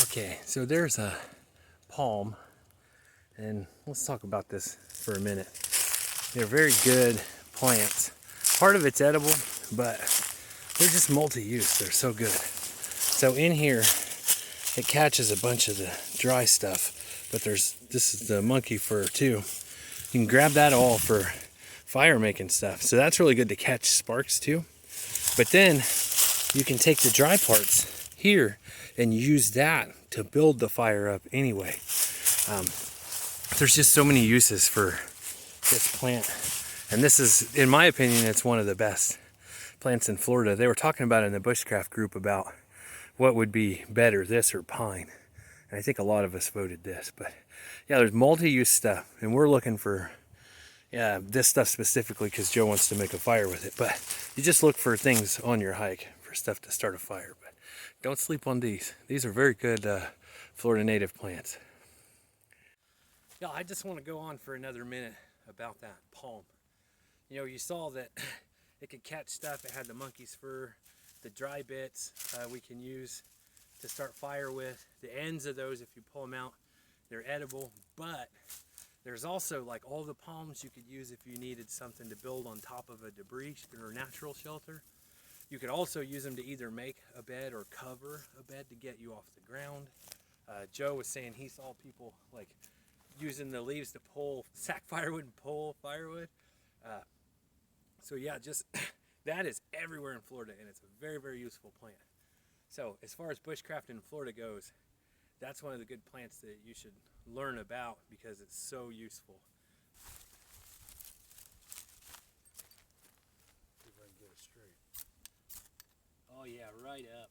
Okay, so there's a palm, and let's talk about this for a minute. They're very good plants. Part of it's edible, but they're just multi-use. They're so good. So in here, it catches a bunch of the dry stuff, but this is the monkey fur too. You can grab that all for fire making stuff. So that's really good to catch sparks too. But then you can take the dry parts here and use that to build the fire up anyway. There's just so many uses for this plant. And this is, in my opinion, it's one of the best plants in Florida. They were talking about it in the bushcraft group about what would be better, this or pine. And I think a lot of us voted this. But yeah, there's multi-use stuff. And we're looking for this stuff specifically because Joe wants to make a fire with it. But you just look for things on your hike for stuff to start a fire. But don't sleep on these. These are very good Florida native plants. Yeah, I just want to go on for another minute about that palm. You know, you saw that it could catch stuff. It had the monkey's fur, the dry bits we can use to start fire with. The ends of those, if you pull them out, they're edible. But there's also like all the palms you could use if you needed something to build on top of a debris or natural shelter. You could also use them to either make a bed or cover a bed to get you off the ground. Joe was saying he saw people like using the leaves to pull sack firewood and pull firewood. So yeah, just that is everywhere in Florida, and it's a very, very useful plant. So as far as bushcraft in Florida goes, that's one of the good plants that you should learn about because it's so useful. See if I can get it straight. Oh yeah, right up.